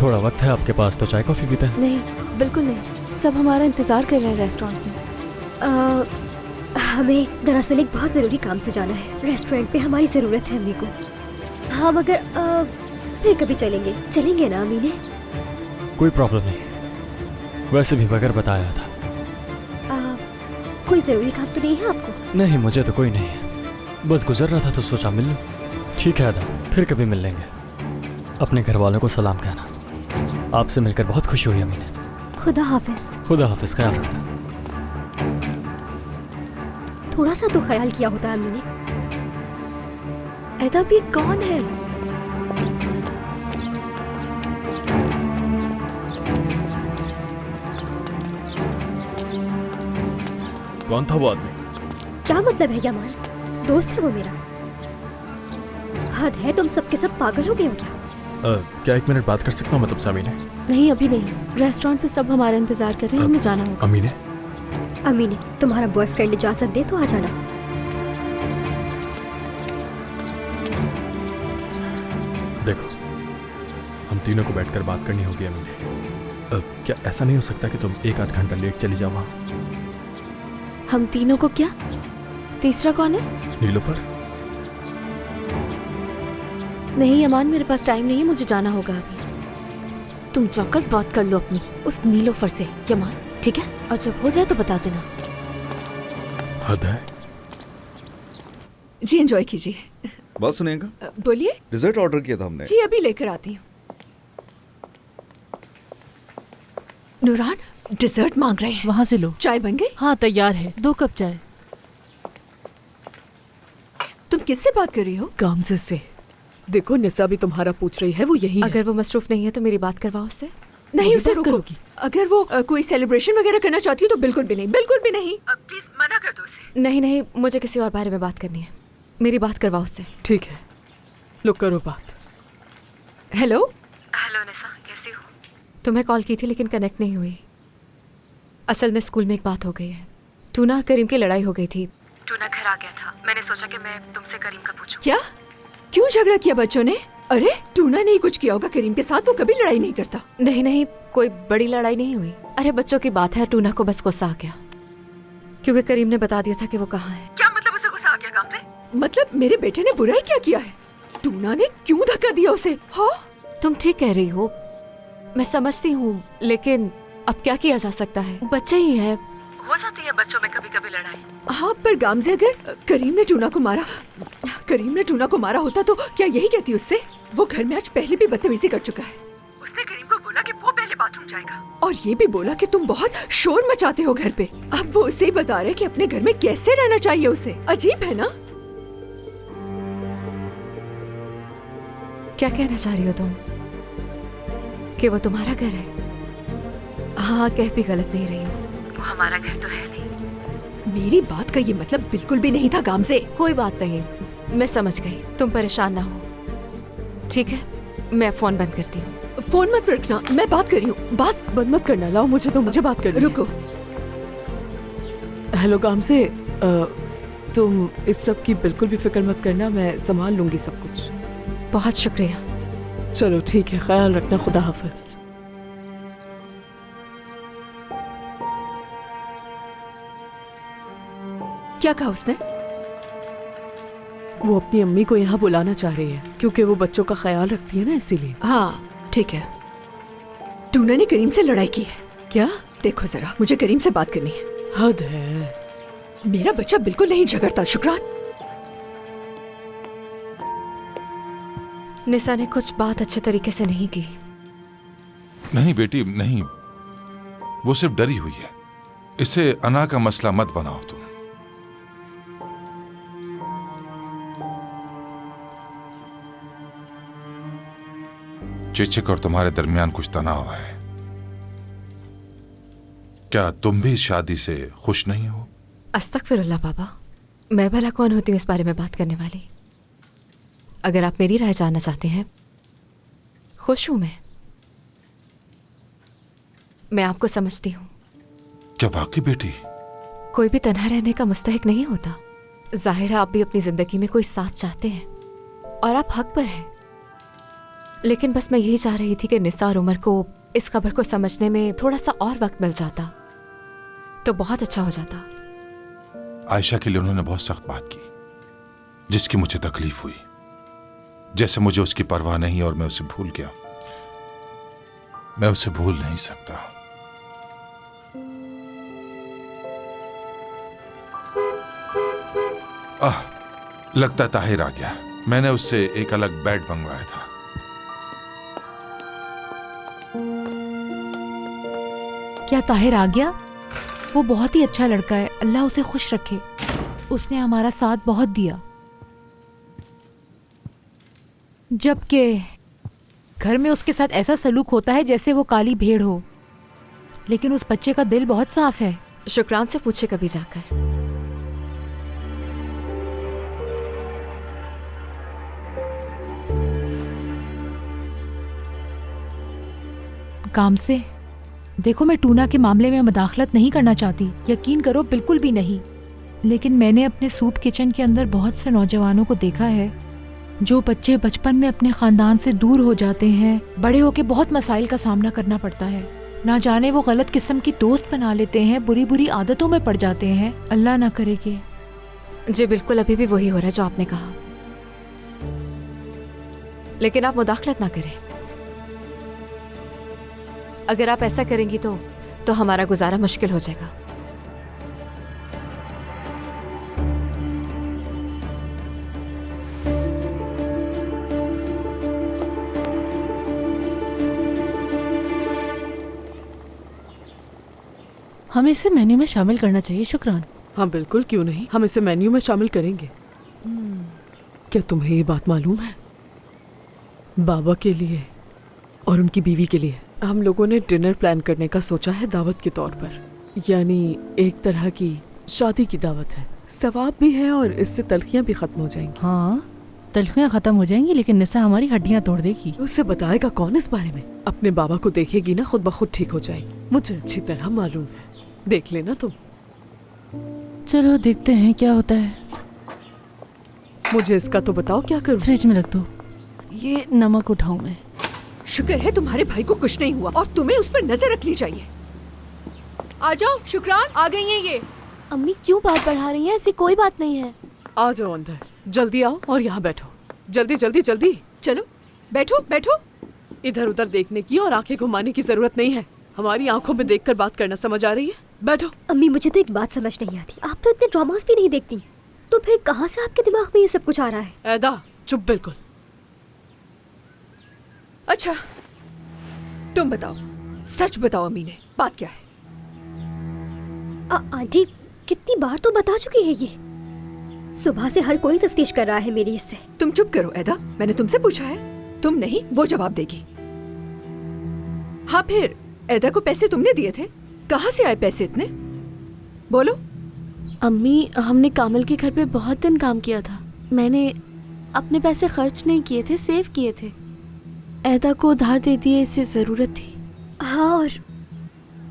थोड़ा वक्त है आपके पास तो चाय कॉफी पीते हैं। नहीं, बिल्कुल नहीं, सब हमारा इंतजार कर रहे हैं रेस्टोरेंट में। हमें दरअसल एक बहुत ज़रूरी काम से जाना है। रेस्टोरेंट पे हमारी ज़रूरत है अम्मी को। हम अगर फिर कभी चलेंगे ना अम्मी ने? कोई प्रॉब्लम नहीं, वैसे भी बगैर बताया था। कोई ज़रूरी काम तो नहीं है आपको? नहीं, मुझे तो कोई नहीं है, बस गुजर रहा था तो सोचा मिल लूं। ठीक है अदा, फिर कभी मिल लेंगे। अपने घर वालों को सलाम कहना। आपसे मिलकर बहुत खुशी हुई अम्मी ने। खुदा हाफिज। खुदा हाफिज, ख्याल रखना। थोड़ा सा तो ख्याल किया होता है अम्मी ने। ऐदा भी कौन है? कौन था वो आदमी? क्या मतलब है यमान? दोस्त है वो मेरा। हद है, तुम सबके सब पागल हो गए हो क्या? क्या 1 मिनट बात कर सकता हूँ मैं तुमसे अमीने? नहीं, अभी नहीं, रेस्टोरेंट पे सब हमारा इंतजार कर रहे हैं, हमें जाना होगा। अमीने, तुम्हारा बॉयफ्रेंड इजाजत दे तो आ जाना। देखो, हम तीनों को बैठकर बात करनी होगी अमीने। क्या ऐसा नहीं हो सकता कि तुम 1 आध घंटा लेट चली जाओ वहाँ? हम तीनों को क्या? तीसरा कौन है? नीलोफर। नहीं यमान, मेरे पास टाइम नहीं है, मुझे जाना होगा अभी। तुम जाकर बात कर लो अपनी उस नीलोफर से यमान, ठीक है? और जब हो जाए तो बता देना। हद है। जी एंजॉय कीजिए। बात सुनिएगा। बोलिए। डिजर्ट ऑर्डर किया था हमने। जी अभी लेकर आती हूँ। नूरान डिजर्ट मांग रहे हैं। वहाँ से लो। चाय बन गई? हाँ तैयार है, 2 कप चाय। तुम किससे बात कर रही हो? गामजे से। देखो निसा भी तुम्हारा पूछ रही है, वो यही अगर वो मसरूफ नहीं है तो मेरी बात करवाओ उससे। नहीं, उसे रोको। अगर वो कोई सेलिब्रेशन वगैरह करना चाहती हो तो बिल्कुल भी नहीं, बिल्कुल भी नहीं। प्लीज मना कर दो उसे। नहीं नहीं, मुझे किसी और बारे में बात करनी है, मेरी बात करवाओ उससे। ठीक है, लो करो बात। हेलो निसा, कैसी हो? तुम्हें कॉल की थी लेकिन कनेक्ट नहीं हुई। असल में स्कूल में एक बात हो गई है। टूना और करीम की लड़ाई हो गई थी। टूना घर आ गया था, मैंने सोचा कि मैं तुमसे करीम का पूछूं। क्या? क्यों झगड़ा किया बच्चों ने? अरे टूना ने कुछ किया होगा करीम के साथ, वो कभी लड़ाई नहीं करता। नहीं नहीं, कोई बड़ी लड़ाई नहीं हुई। अरे बच्चों की बात है, टूना को बस गुस्सा आ गया क्योंकि करीम ने बता दिया था कि वो कहाँ है। क्या मतलब उसे गुस्सा आ गया गामजे? मतलब मेरे बेटे ने बुरा ही क्या किया है? टूना ने क्यों धक्का दिया उसे? हाँ तुम ठीक कह रही हो, मैं समझती हूँ, लेकिन अब क्या किया जा सकता है? बच्चे ही है, हो जाती है बच्चों में कभी कभी लड़ाई। हाँ पर गामजे, अगर करीम ने टूना को मारा होता तो क्या यही कहती उससे? वो घर में आज पहले भी बदतमीजी कर चुका है। उसने करीम को बोला कि वो पहले बाथरूम जाएगा और ये भी बोला कि तुम बहुत शोर मचाते हो घर पे। अब वो उसे ही बता रहे कि अपने घर में कैसे रहना चाहिए उसे। अजीब है ना? क्या कहना चाह रही हो तुम कि वो तुम्हारा घर है? हाँ, कह भी गलत नहीं रही हो, वो हमारा घर तो है नहीं। मेरी बात का ये मतलब बिल्कुल भी नहीं था गामजे। कोई बात नहीं, मैं समझ गई, तुम परेशान ना हो। ठीक है, मैं फोन बंद करती हूँ। फोन मत रखना, मैं बात कर रही हूँ। बात बंद मत करना, लाओ मुझे बात करनी है। रुको। हेलो गामजे, तुम इस सब की बिल्कुल भी फिक्र मत करना, मैं संभाल लूंगी सब कुछ। बहुत शुक्रिया। चलो ठीक है, ख्याल रखना, खुदा हाफिज। क्या कहा उसने? वो अपनी अम्मी को यहाँ बुलाना चाह रही है क्योंकि वो बच्चों का ख्याल रखती है ना, इसीलिए। हाँ ठीक है। टूना ने करीम से लड़ाई की है। क्या? देखो जरा, मुझे करीम से बात करनी है। हद है। मेरा बच्चा बिल्कुल नहीं झगड़ता। शुक्रान। निसा ने कुछ बात अच्छे तरीके से नहीं की। नहीं बेटी नहीं, वो सिर्फ डरी हुई है। इसे अना का मसला मत बनाओ तुम। चिचिक और तुम्हारे दरमियान कुछ तनाव है। क्या तुम भी इस शादी से खुश नहीं हो? अस्तगफिरुल्लाह बाबा, मैं भला कौन होती हूँ इस बारे में बात करने वाली? अगर आप मेरी राय जानना चाहते हैं, खुश हूं मैं आपको समझती हूँ। क्या वाकई बेटी? कोई भी तन्हा रहने का मुस्तहिक नहीं होता। जाहिर है आप भी अपनी जिंदगी में कोई साथ चाहते हैं और आप हक पर हैं, लेकिन बस मैं यही चाह रही थी कि निसा और उमर को इस खबर को समझने में थोड़ा सा और वक्त मिल जाता तो बहुत अच्छा हो जाता। आयशा के लिए उन्होंने बहुत सख्त बात की, जिसकी मुझे तकलीफ हुई। जैसे मुझे उसकी परवाह नहीं और मैं उसे भूल गया। मैं उसे भूल नहीं सकता। लगता ताहिर आ गया। मैंने उससे एक अलग बेड मंगवाया था। क्या ताहिर आ गया? वो बहुत ही अच्छा लड़का है, अल्लाह उसे खुश रखे। उसने हमारा साथ बहुत दिया। जबकि घर में उसके साथ ऐसा सलूक होता है जैसे वो काली भेड़ हो, लेकिन उस बच्चे का दिल बहुत साफ है। शुक्रान से पूछे कभी जाकर। काम से देखो, मैं टूना के मामले में मदाखलत नहीं करना चाहती, यकीन करो बिल्कुल भी नहीं। लेकिन मैंने अपने सूप किचन के अंदर बहुत से नौजवानों को देखा है जो बच्चे बचपन में अपने खानदान से दूर हो जाते हैं, बड़े होके बहुत मसाइल का सामना करना पड़ता है। ना जाने वो गलत किस्म की दोस्त बना लेते हैं, बुरी बुरी आदतों में पड़ जाते हैं। अल्लाह ना करे कि। जी बिल्कुल, अभी भी वही हो रहा है जो आपने कहा, लेकिन आप मुदाखलत ना करें। अगर आप ऐसा करेंगी तो हमारा गुजारा मुश्किल हो जाएगा। हमें इसे मेन्यू में शामिल करना चाहिए। शुक्रान। हाँ बिल्कुल, क्यों नहीं, हम इसे मेन्यू में शामिल करेंगे। क्या तुम्हें ये बात मालूम है? बाबा के लिए और उनकी बीवी के लिए हम लोगों ने डिनर प्लान करने का सोचा है, दावत के तौर पर। यानी एक तरह की शादी की दावत है। सवाब भी है और इससे तलखियां भी खत्म हो जाएंगी। हाँ, तलखियां खत्म हो जाएंगी, लेकिन निसा हमारी हड्डियां तोड़ देगी। उससे बताएगा कौन इस बारे में? अपने बाबा को देखेगी ना, खुद ब खुद ठीक हो जाएगी। मुझे अच्छी तरह मालूम है, देख लेना तुम। चलो देखते हैं क्या होता है। मुझे इसका तो बताओ क्या करूं? फ्रिज में रख दो। ये नमक उठाऊं मैं। शुक्र है तुम्हारे भाई को कुछ नहीं हुआ और तुम्हें उस पर नजर रखनी चाहिए। आ जाओ शुक्रान, आ गई हैं ये। अम्मी क्यों बात बढ़ा रही हैं? ऐसी कोई बात नहीं है। आ जाओ अंदर, जल्दी आओ और यहाँ बैठो। जल्दी जल्दी जल्दी। चलो बैठो बैठो। इधर उधर देखने की और आंखें घुमाने की जरूरत नहीं है। हमारी आंखों में देखकर बात करना, समझ आ रही है? बैठो। अम्मी मुझे तो एक बात समझ नहीं आती, आप तो इतने ड्रामास भी नहीं देखती, तो फिर कहाँ से आपके दिमाग में ये सब कुछ आ रहा है? ऐदा चुप बिल्कुल। अच्छा तुम बताओ, सच बताओ अम्मी ने बात क्या है? आंटी कितनी बार तो बता चुकी है ये। सुबह से हर कोई तफ्तीश कर रहा है मेरी इससे। तुम चुप करो ऐदा, मैंने तुमसे पूछा है, तुम नहीं वो जवाब देगी। हाँ फिर ऐदा को पैसे तुमने दिए थे, कहाँ से आए पैसे इतने? बोलो। अम्मी हमने कामल के घर पे बहुत दिन काम किया था। मैंने अपने पैसे खर्च नहीं किए थे, सेव किए थे। ऐदा को उधार दे दिए, इससे जरूरत थी। हाँ और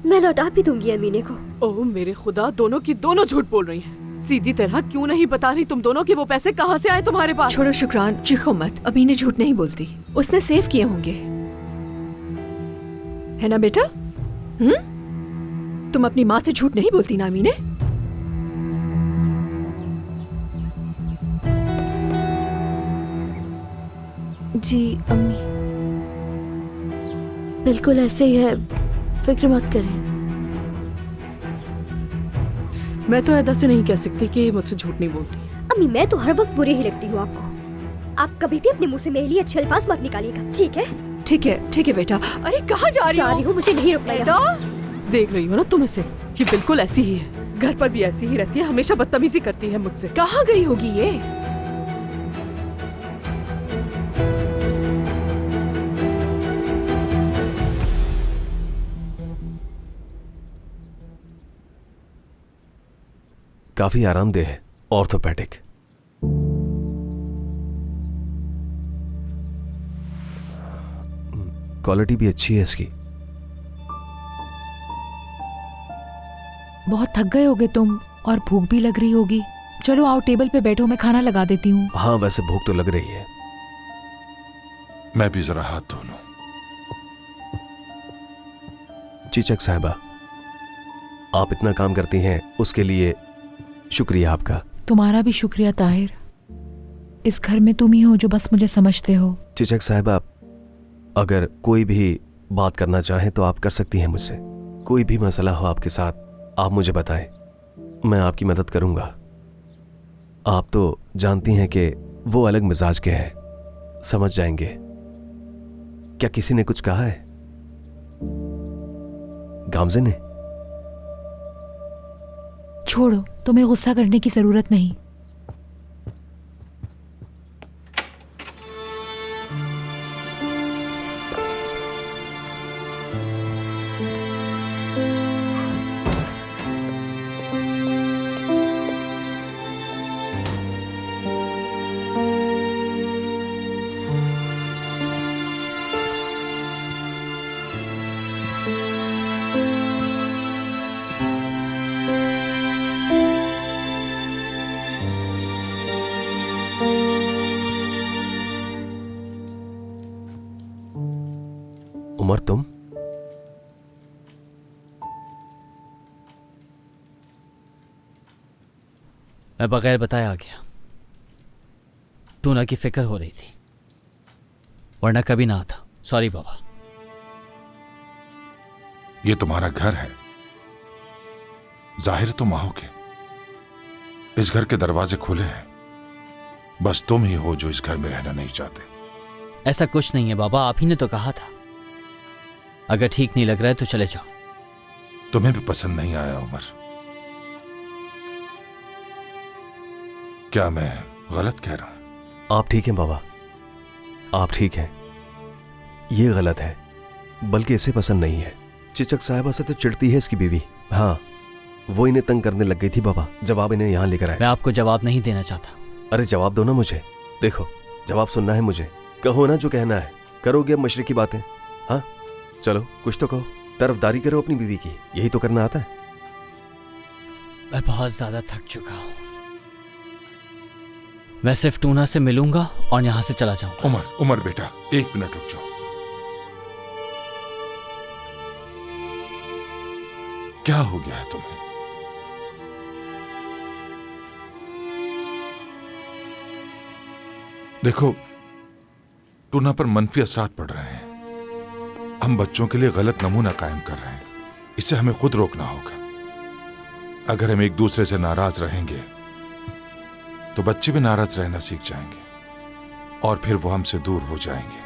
मैं लौटा भी दूंगी अमीने को। ओह मेरे खुदा, दोनों की दोनों झूठ बोल रही हैं। सीधी तरह क्यों नहीं बता रही तुम दोनों कि वो पैसे कहाँ से आए तुम्हारे पास? छोड़ो शुक्रान, चीखो मत। अमीने झूठ नहीं बोलती, उसने सेव किए होंगे, है ना बेटा? तुम अपनी माँ से झूठ नहीं बोलती ना अमीने? जी अम्मी, बिल्कुल ऐसे ही है, फिक्र मत करें। मैं तो ऐदा से नहीं कह सकती कि मुझसे झूठ नहीं बोलती। अम्मी मैं तो हर वक्त बुरी ही लगती हूँ आपको। आप कभी भी अपने मुंह से मेरे लिए अच्छे अल्फाज मत निकालिएगा, ठीक है? ठीक है बेटा। अरे कहाँ जा रही हो? मुझे नहीं रुकना यहाँ। देख रही हो ना तुम इसे, ये बिल्कुल ऐसी ही है। घर पर भी ऐसी ही रहती है, हमेशा बदतमीजी करती है मुझसे। कहाँ गई होगी ये? काफी आरामदेह है, ऑर्थोपेडिक। क्वालिटी भी अच्छी है इसकी। बहुत थक गए होगे तुम और भूख भी लग रही होगी। चलो आओ टेबल पे बैठो, मैं खाना लगा देती हूँ। हाँ वैसे भूख तो लग रही है। मैं भी जरा हाथ धो लूं। चीचक साहिबा, आप इतना काम करती हैं उसके लिए शुक्रिया आपका। तुम्हारा भी शुक्रिया ताहिर। इस घर में तुम ही हो जो बस मुझे समझते हो। चीचक साहिबा, अगर कोई भी बात करना चाहें तो आप कर सकती हैं मुझसे। कोई भी मसला हो आपके साथ आप मुझे बताएं, मैं आपकी मदद करूंगा। आप तो जानती हैं कि वो अलग मिजाज के हैं, समझ जाएंगे। क्या किसी ने कुछ कहा है? गामजे ने? छोड़ो, तुम्हें गुस्सा करने की जरूरत नहीं। उमर, तुम? मैं बगैर बताए आ गया। टूना की फिक्र हो रही थी, वरना कभी ना आता। सॉरी बाबा। ये तुम्हारा घर है, जाहिर तुम आओगे। इस घर के दरवाजे खुले हैं, बस तुम ही हो जो इस घर में रहना नहीं चाहते। ऐसा कुछ नहीं है बाबा, आप ही ने तो कहा था। अगर ठीक नहीं लग रहा है तो चले जाओ। तुम्हें भी पसंद नहीं आया उमर? क्या मैं गलत कह रहा हूं? आप ठीक हैं बाबा, आप ठीक हैं। ये गलत है, बल्कि इसे पसंद नहीं है। चिचक साहिबा से तो चिढ़ती है इसकी बीवी। हाँ, वो इन्हें तंग करने लग गई थी बाबा जब आप इन्हें यहाँ लेकर आए। मैं आपको जवाब नहीं देना चाहता। अरे जवाब दो ना मुझे। देखो, जवाब सुनना है मुझे। कहो ना जो कहना है। करोगे अब मशरक़ की बातें? हाँ चलो कुछ तो कहो। तरफदारी करो अपनी बीवी की, यही तो करना आता है। मैं बहुत ज्यादा थक चुका हूं। मैं सिर्फ टूना से मिलूंगा और यहां से चला जाऊंगा। उमर, उमर बेटा, एक मिनट रुक जाओ। क्या हो गया है तुम्हें? देखो, टूना पर मनफी असरात पड़ रहे हैं। हम बच्चों के लिए गलत नमूना कायम कर रहे हैं। इसे हमें खुद रोकना होगा। अगर हम एक दूसरे से नाराज रहेंगे तो बच्चे भी नाराज रहना सीख जाएंगे और फिर वो हमसे दूर हो जाएंगे।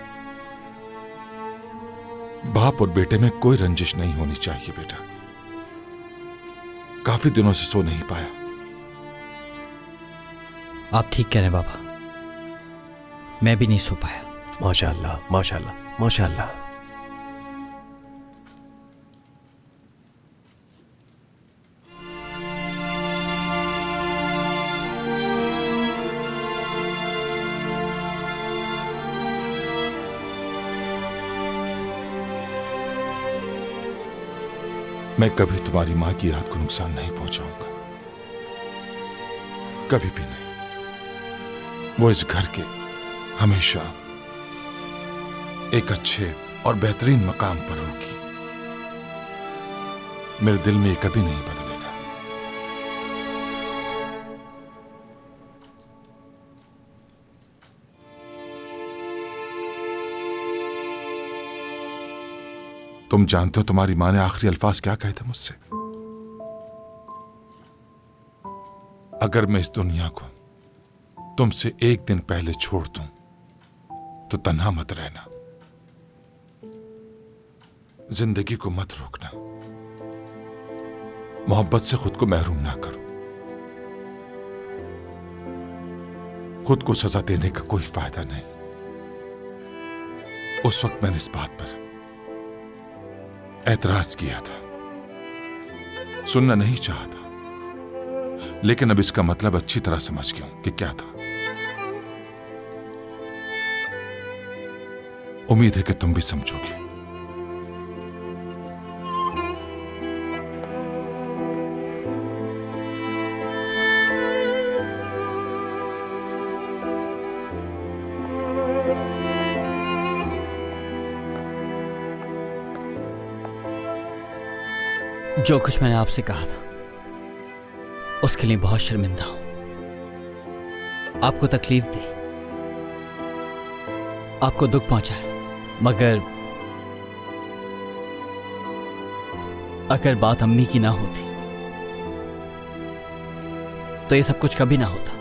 बाप और बेटे में कोई रंजिश नहीं होनी चाहिए बेटा। काफी दिनों से सो नहीं पाया। आप ठीक कह रहे हैं बाबा, मैं भी नहीं सो पाया। माशाअल्लाह, माशाअल्लाह, माशाअल्लाह। मैं कभी तुम्हारी मां की याद को नुकसान नहीं पहुंचाऊंगा, कभी भी नहीं। वो इस घर के हमेशा एक अच्छे और बेहतरीन मकाम पर होगी। मेरे दिल में ये कभी नहीं बदलेगा। तुम जानते हो तुम्हारी मां ने आखिरी अल्फाज क्या कहे थे मुझसे? अगर मैं इस दुनिया को तुमसे एक दिन पहले छोड़ दूं तो तन्हा मत रहना, जिंदगी को मत रोकना, मोहब्बत से खुद को महरूम ना करो। खुद को सजा देने का कोई फायदा नहीं। उस वक्त मैंने इस बात पर एतराज किया था, सुनना नहीं चाहा था, लेकिन अब इसका मतलब अच्छी तरह समझ गया हूं कि क्या था। उम्मीद है कि तुम भी समझोगे। जो कुछ मैंने आपसे कहा था उसके लिए बहुत शर्मिंदा हूं। आपको तकलीफ दी, आपको दुख पहुंचाया, मगर अगर बात अम्मी की ना होती तो ये सब कुछ कभी ना होता।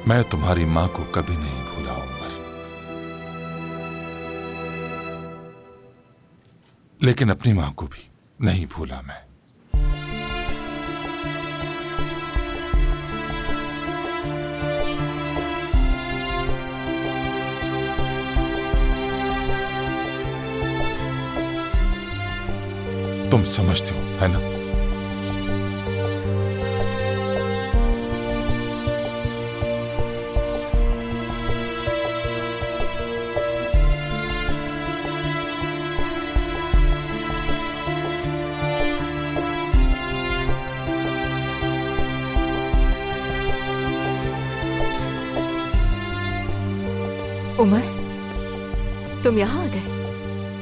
मैं तुम्हारी मां को कभी नहीं भूला उमर, लेकिन अपनी मां को भी नहीं भूला मैं। तुम समझते हो, है ना? उमर, तुम यहाँ आ गए?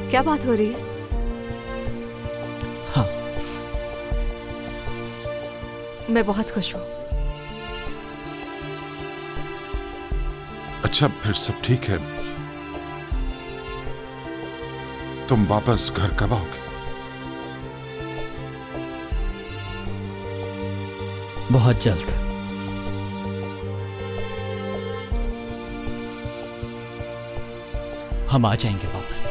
क्या बात हो रही है? हाँ, मैं बहुत खुश हूँ। अच्छा, फिर सब ठीक है। तुम वापस घर कब आओगे? बहुत जल्द। हम आ जाएंगे वापस।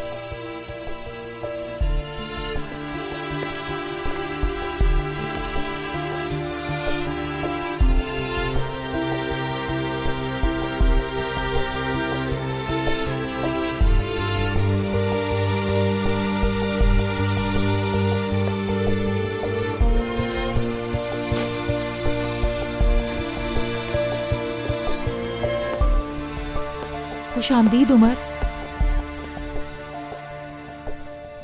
खुशामदीद उमर,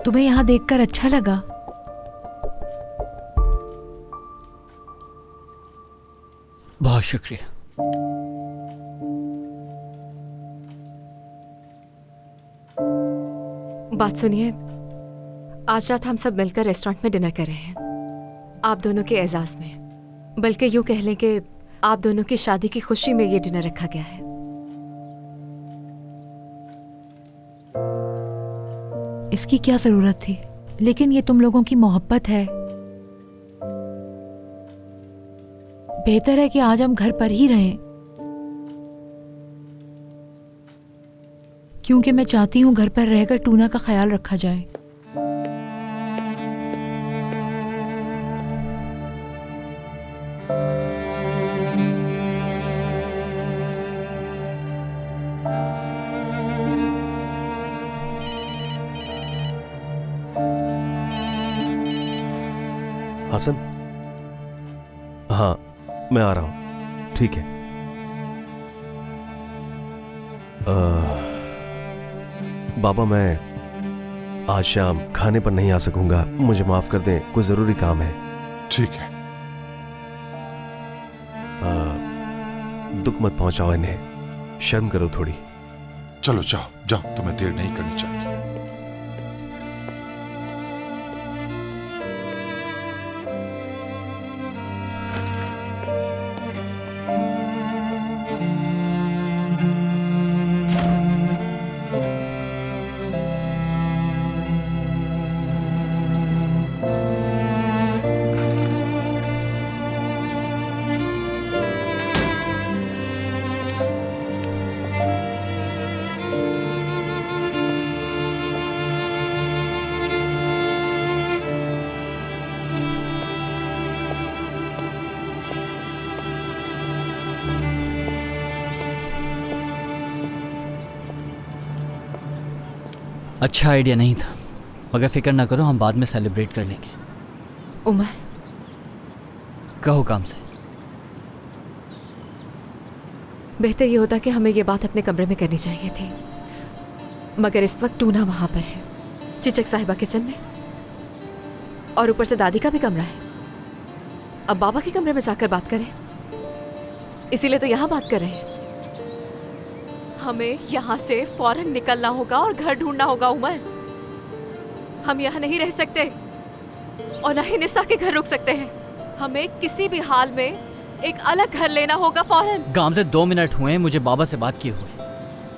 तुम्हें यहाँ देखकर अच्छा लगा। बहुत शुक्रिया। बात सुनिए, आज रात हम सब मिलकर रेस्टोरेंट में डिनर कर रहे हैं, आप दोनों के एजाज में। बल्कि यूं कह लें कि आप दोनों की शादी की खुशी में ये डिनर रखा गया है। इसकी क्या जरूरत थी? लेकिन ये तुम लोगों की मोहब्बत है। बेहतर है कि आज हम घर पर ही रहें, क्योंकि मैं चाहती हूं घर पर रहकर टूना का ख्याल रखा जाए। हसन, हाँ मैं आ रहा हूं। ठीक है। बाबा, मैं आज शाम खाने पर नहीं आ सकूंगा, मुझे माफ कर दें, कोई जरूरी काम है। ठीक है। दुख मत पहुंचाओ इन्हें, शर्म करो थोड़ी। चलो जाओ जाओ, तुम्हें देर नहीं करनी चाहिए। अच्छा आइडिया नहीं था, मगर फिक्र ना करो, हम बाद में सेलिब्रेट कर लेंगे। उमर, कहो काम से। बेहतर ये होता कि हमें ये बात अपने कमरे में करनी चाहिए थी, मगर इस वक्त टूना वहां पर है, चिचक साहिबा किचन में, और ऊपर से दादी का भी कमरा है। अब बाबा के कमरे में जाकर बात करें, इसीलिए तो यहां बात कर रहे हैं। हमें यहाँ से फौरन निकलना होगा और घर ढूंढना होगा उमर। हम यहाँ नहीं रह सकते और न ही निसा के घर रुक सकते हैं। हमें किसी भी हाल में एक अलग घर लेना होगा फौरन। गांव से 2 मिनट हुए हैं मुझे बाबा से बात किए हुए।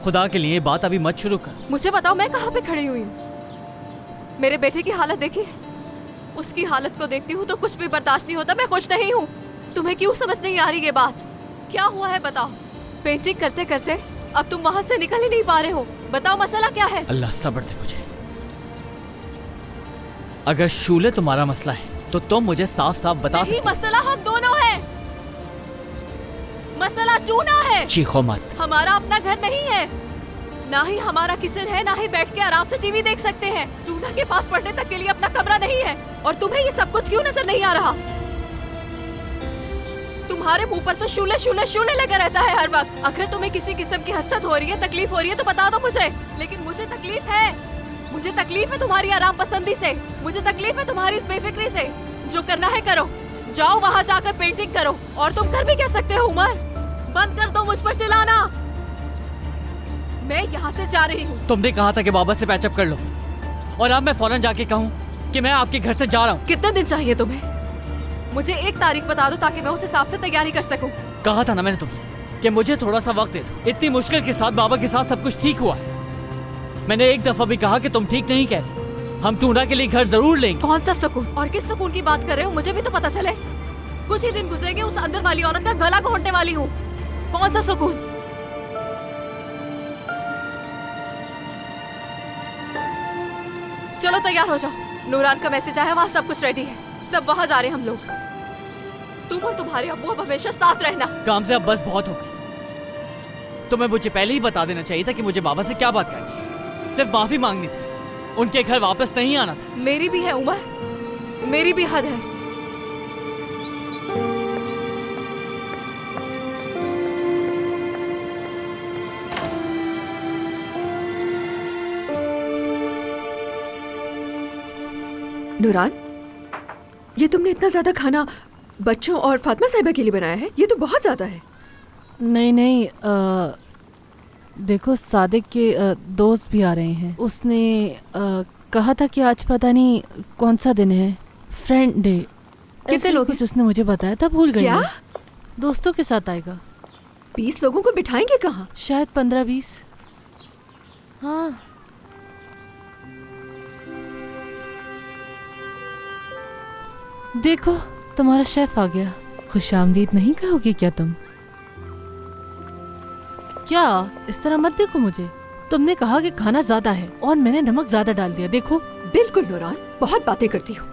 खुदा के लिए बात अभी मत शुरू कर। मुझे बताओ मैं कहाँ पे खड़ी हुई हूँ? मेरे बेटे की हालत देखी, उसकी हालत को देखती हूँ तो कुछ भी बर्दाश्त नहीं होता। मैं खुश नहीं हूँ। तुम्हें क्यों समझ नहीं आ रही ये बात? क्या हुआ है बताओ? पेंटिंग करते करते अब तुम वहाँ से निकल ही नहीं पा रहे हो। बताओ मसला क्या है? अल्लाह सब्र दे मुझे। अगर शूले तुम्हारा मसला है तो तुम मुझे साफ साफ बता नहीं, मसला हम दोनों है। मसला टूना है। चीखो मत। हमारा अपना घर नहीं है, ना ही हमारा किचन है, ना ही बैठ के आराम से टीवी देख सकते हैं। टूना के पास पढ़ने तक के लिए अपना कमरा नहीं है। और तुम्हें ये सब कुछ क्यों नजर नहीं आ रहा? तुम्हारे मुंह पर तो शूले शूले शूले लगा रहता है हर वक्त। अगर तुम्हें किसी किस्म की हसरत हो रही है, तकलीफ हो रही है तो बता दो मुझे। लेकिन मुझे तकलीफ है। मुझे तकलीफ है तुम्हारी आराम पसंदी से। मुझे तकलीफ है तुम्हारी इस बेफिक्री से। जो करना है करो, जाओ वहाँ जाकर पेंटिंग करो। और तुम कर भी कह सकते हो उमर। बंद कर दो मुझ पर चिल्लाना। मैं यहाँ से जा रही हूँ। तुमने कहा था कि बाबा से पैचअप कर लो और अब मैं फौरन जाके कहूँ कि मैं आपके घर से जा रहा हूँ। कितने दिन चाहिए तुम्हें? मुझे एक तारीख बता दो ताकि मैं उस हिसाब से तैयारी कर सकूँ। कहा था ना मैंने तुमसे कि मुझे थोड़ा सा वक्त दे दो। इतनी मुश्किल के साथ बाबा के साथ सब कुछ ठीक हुआ है। मैंने एक दफा भी कहा कि तुम ठीक नहीं कह रहे। हम टूना के लिए घर जरूर लेंगे। कौन सा सुकून और किस सुकून की बात कर रहे हो? मुझे भी तो पता चले। कुछ ही दिन गुजरेंगे, उस अंदर वाली औरत का गला घोंटने वाली हूँ। कौन सा सुकून? चलो तैयार हो जाओ। नूरान का मैसेज आया, वहाँ सब कुछ रेडी है। सब वहाँ जा रहे हैं हम लोग। तुम और तुम्हारे अब्बू अब हमेशा साथ रहना। काम से अब बस बहुत हो गई। तुम्हें मुझे पहले ही बता देना चाहिए था कि मुझे बाबा से क्या बात करनी है। सिर्फ माफी मांगनी थी, उनके घर वापस नहीं आना था। मेरी भी है उमर, मेरी भी हद है। नूरान, ये तुमने इतना ज्यादा खाना बच्चों और फातिमा साहिबा के लिए बनाया है? ये तो बहुत ज्यादा है। नहीं नहीं, देखो सादिक के दोस्त भी आ रहे हैं। उसने कहा था कि आज पता नहीं कौन सा दिन है, फ्रेंड डे। कितने लोग? कुछ उसने मुझे बताया था, भूल गई। क्या? दोस्तों के साथ आएगा। 20 लोगों को बिठाएंगे कहाँ? शायद 15-20। हाँ। देखो तुम्हारा शेफ आ गया। खुशामदीद नहीं कहोगी क्या तुम? क्या इस तरह मत देखो मुझे। तुमने कहा कि खाना ज्यादा है और मैंने नमक ज्यादा डाल दिया। देखो। बिल्कुल नूरान, बहुत बातें करती हो।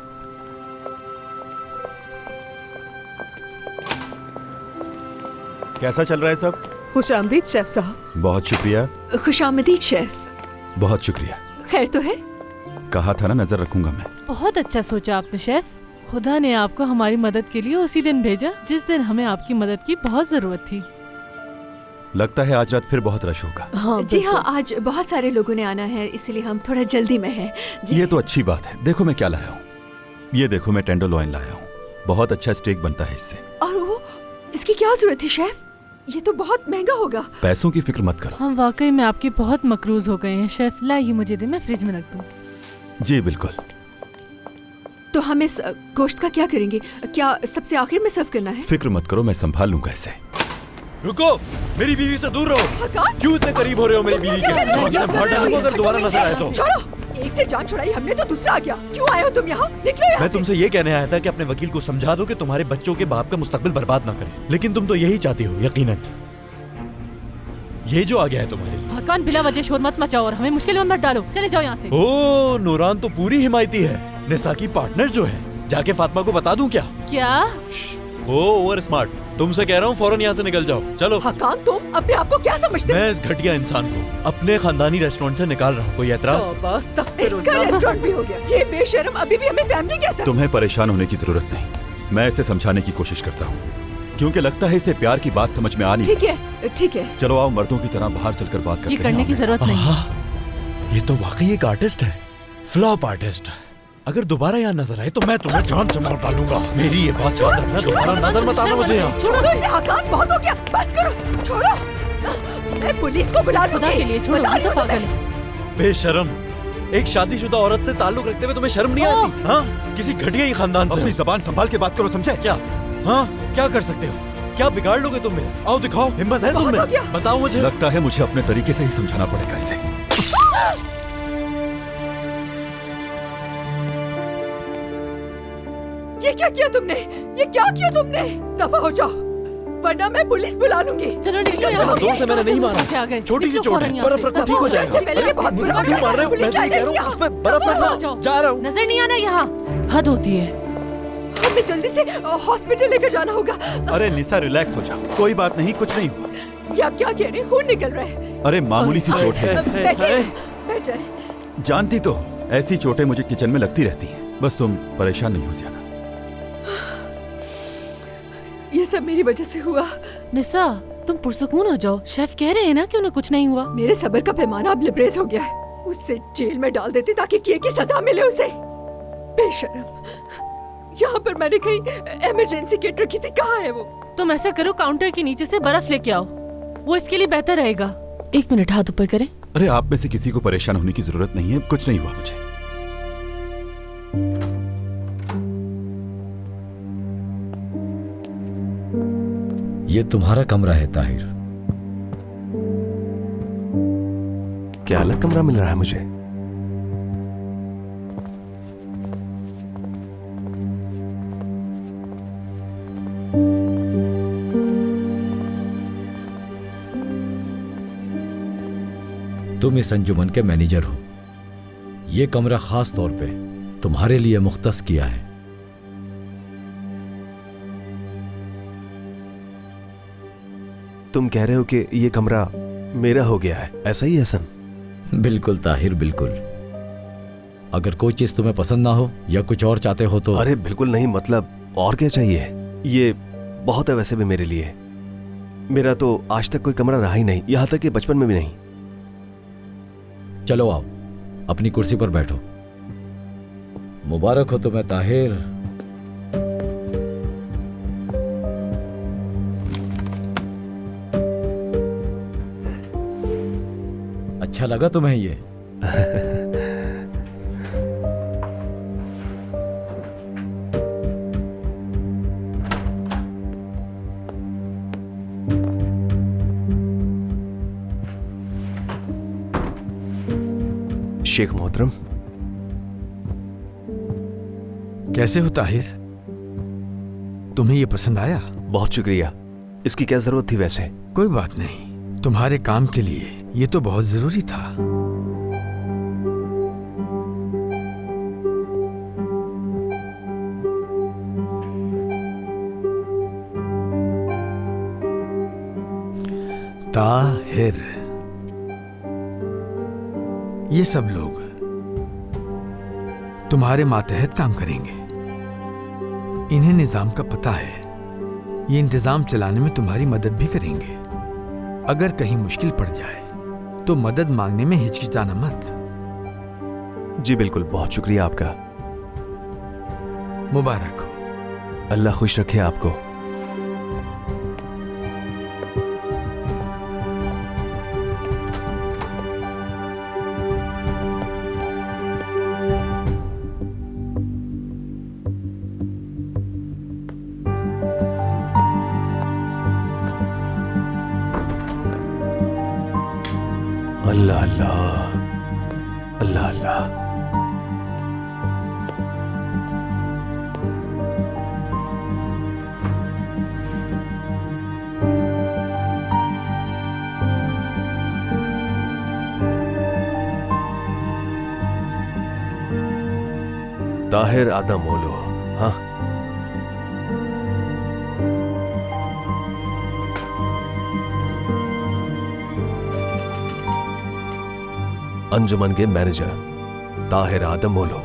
कैसा चल रहा है सब? खुशामदीद शेफ साहब। बहुत शुक्रिया। खुशामदीद शेफ। बहुत शुक्रिया। खैर तो है? कहा था ना नजर रखूंगा मैं। बहुत अच्छा सोचा आपने शेफ। खुदा ने आपको हमारी मदद के लिए उसी दिन भेजा जिस दिन हमें आपकी मदद की बहुत जरूरत थी। लगता है आज रात फिर बहुत रश होगा। हाँ, जी हाँ, आज बहुत सारे लोगों ने आना है, इसलिए हम थोड़ा जल्दी में हैं। ये तो अच्छी बात है। देखो मैं क्या लाया हूँ। ये देखो मैं टेंडरलॉइन लाया हूँ। बहुत अच्छा स्टेक बनता है इससे। और वो इसकी क्या जरूरत थी शेफ? ये तो बहुत महंगा होगा। पैसों की फिक्र मत करो। हम वाकई में आपके बहुत मकरूज हो गए हैं शेफ। लाइए मुझे दे, मैं फ्रिज में रख दूँ। जी बिल्कुल। तो हम इस गोश्त का क्या करेंगे? क्या सबसे आखिर में सर्व करना है? फिक्र मत करो, मैं संभाल लूंगा इसे। रुको, मेरी बीवी से दूर रहो। क्यों इतने करीब हो रहे हो मेरी बीवी के? अगर दोबारा नजर आए तो। छोड़ो, एक से जान छुड़ाई हमने तो दूसरा आ गया। क्यों आए हो तुम यहाँ? निकलो यहाँ मैं से। तुमसे ये कहने आया था कि अपने वकील को समझा दो कि तुम्हारे बच्चों के बाप का मुस्तकबिल बर्बाद ना करे। लेकिन तुम तो यही चाहती हो यकीनन। ये जो आ गया है तुम्हारे लिए। हकान बिला वजह शोर मत मचाओ और हमें मुश्किल में मत डालो। चले जाओ यहाँ से। ओ, नूरान तो पूरी हिमायती है। निसा की पार्टनर जो है। जाके फातिमा को बता दूं क्या? क्या? ओ, ओवर स्मार्ट। तुमसे कह रहा हूँ फौरन यहाँ से निकल जाओ। चलो। हकान, तुम अपने आप को क्या समझते हो? मैं इस घटिया इंसान को अपने खानदानी रेस्टोरेंट से निकाल रहा हूँ। कोई एतराज? इसका रेस्टोरेंट भी हो गया। ये बेशर्म अभी भी हमें फैमिली कहता है। तुम्हें परेशान होने की जरूरत नहीं। मैं इसे समझाने की कोशिश करता हूँ क्योंकि लगता है इसे प्यार की बात समझ में आ नहीं। ठीक है, ठीक है। चलो आओ, मर्दों की तरह बाहर चलकर बात करते हैं। ये करने की जरूरत नहीं। ये तो वाकई एक आर्टिस्ट है, फ्लॉप आर्टिस्ट। अगर दोबारा यहाँ नजर आए तो मैं तुम्हें जान से मार डालूंगा। मेरी ये बात याद रखना, दोबारा नजर मत आना मुझे यहाँ। छोड़ो इसे हकान, बहुत हो गया, बस करो, छोड़ो। मैं पुलिस को बुला खुदा के लिए छोड़ो, ये तो पागल है। बेशरम, एक शादीशुदा औरत से ताल्लुक रखते हुए तुम्हें शर्म नहीं आती? हाँ, किसी घटिया ही खानदान से। अपनी जबान संभाल के बात करो, समझे? क्या? हाँ, क्या कर सकते हो? क्या बिगाड़ लोगे तुम मेरा? आओ दिखाओ, हिम्मत है तुम में? बताओ मुझे। लगता है मुझे अपने तरीके से ही समझाना पड़ेगा इसे। ये क्या किया तुमने? ये क्या किया तुमने? दफा हो जाओ, वरना मैं पुलिस बुला लूंगी। चलो निकलो यहाँ से। जोर से मैंने नहीं मारा, छोटी सी चोट है, बर्फ रखो ठीक हो जाएगा। क्यों मार रहे हो? मैं तो कह रहा हूँ उस पे बर्फ रखना। जा रहा हूँ। नजर नहीं आना यहाँ, हद होती है। हमें जल्दी से हॉस्पिटल लेकर जाना होगा। अरे निशा, रिलैक्स हो जाओ, कोई बात नहीं, कुछ नहीं हुआ। ये आप क्या कह रहे हैं? खून निकल रहा है। अरे मामूली सी चोट है। बैठ जाए। जानती तो ऐसी चोटें मुझे किचन में लगती रहती हैं, बस तुम परेशान नहीं हो ज्यादा। ये सब मेरी वजह से हुआ। निशा, तुम पुरसुकून हो जाओ, शेफ कह रहे हैं ना कि उन्हें कुछ नहीं हुआ। मेरे सब्र का पैमाना अब लिबरेज हो गया है। उससे जेल में डाल देती ताकि किए की सजा मिले उसे। बेशरम, यहाँ पर मैंने कहीं इमरजेंसी किट रखी थी, कहाँ है वो? तुम ऐसा करो, काउंटर के नीचे से बर्फ लेके आओ, वो इसके लिए बेहतर रहेगा। 1 मिनट, हाथ ऊपर करें। अरे आप में से किसी को परेशान होने की जरूरत नहीं है, कुछ नहीं हुआ मुझे। ये तुम्हारा कमरा है ताहिर। क्या अलग कमरा मिल रहा है मुझे? तुम इस अंजुमन के मैनेजर हो। ये कमरा खास तौर पे तुम्हारे लिए मुख्तस किया है। तुम कह रहे हो कि ये कमरा मेरा हो गया है, ऐसा ही हसन? बिल्कुल ताहिर, बिल्कुल। अगर कोई चीज तुम्हें पसंद ना हो या कुछ और चाहते हो तो। अरे बिल्कुल नहीं, मतलब और क्या चाहिए? ये बहुत है वैसे भी मेरे लिए। मेरा तो आज तक कोई कमरा रहा ही नहीं, यहाँ तक कि बचपन में भी नहीं। चलो आओ, अपनी कुर्सी पर बैठो। मुबारक हो तुम्हें ताहिर। अच्छा लगा तुम्हें ये? शेख मोहतरम, कैसे हो ताहिर? तुम्हें ये पसंद आया? बहुत शुक्रिया। इसकी क्या जरूरत थी वैसे? कोई बात नहीं, तुम्हारे काम के लिए ये तो बहुत जरूरी था। ताहिर, ये सब लोग तुम्हारे मातहत काम करेंगे। इन्हें निजाम का पता है, ये इंतजाम चलाने में तुम्हारी मदद भी करेंगे। अगर कहीं मुश्किल पड़ जाए तो मदद मांगने में हिचकिचाना मत। जी बिल्कुल, बहुत शुक्रिया आपका। मुबारक हो। अल्लाह खुश रखे आपको। अल्लाह अल्लाह, अल्लाह अल्लाह। ताहिर आदम ओलो। हाँ, अंजुमन के मैनेजर ताहिर आदम ओलो।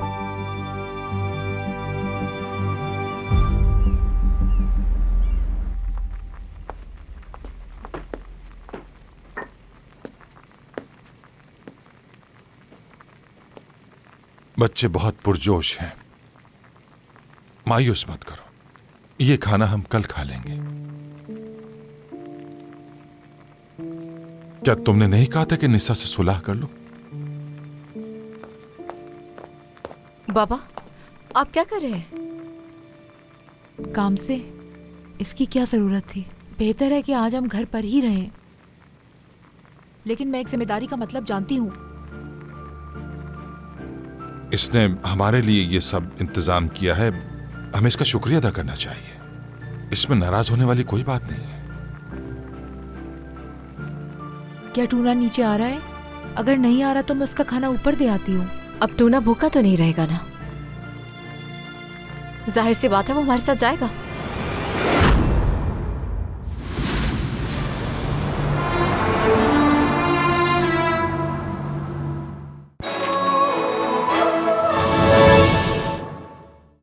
बच्चे बहुत पुरजोश हैं, मायूस मत करो। ये खाना हम कल खा लेंगे। क्या तुमने नहीं कहा था कि निशा से सुलह कर लो? बाबा, आप क्या कर रहे हैं? काम से इसकी क्या जरूरत थी? बेहतर है कि आज हम घर पर ही रहें। लेकिन मैं एक जिम्मेदारी का मतलब जानती हूँ। इसने हमारे लिए ये सब इंतजाम किया है, हमें इसका शुक्रिया अदा करना चाहिए। इसमें नाराज होने वाली कोई बात नहीं है। क्या टूना नीचे आ रहा है? अगर नहीं आ रहा तो मैं उसका खाना ऊपर दे आती हूँ। अब टूना भूखा तो नहीं रहेगा ना? जाहिर सी बात है वो हमारे साथ जाएगा।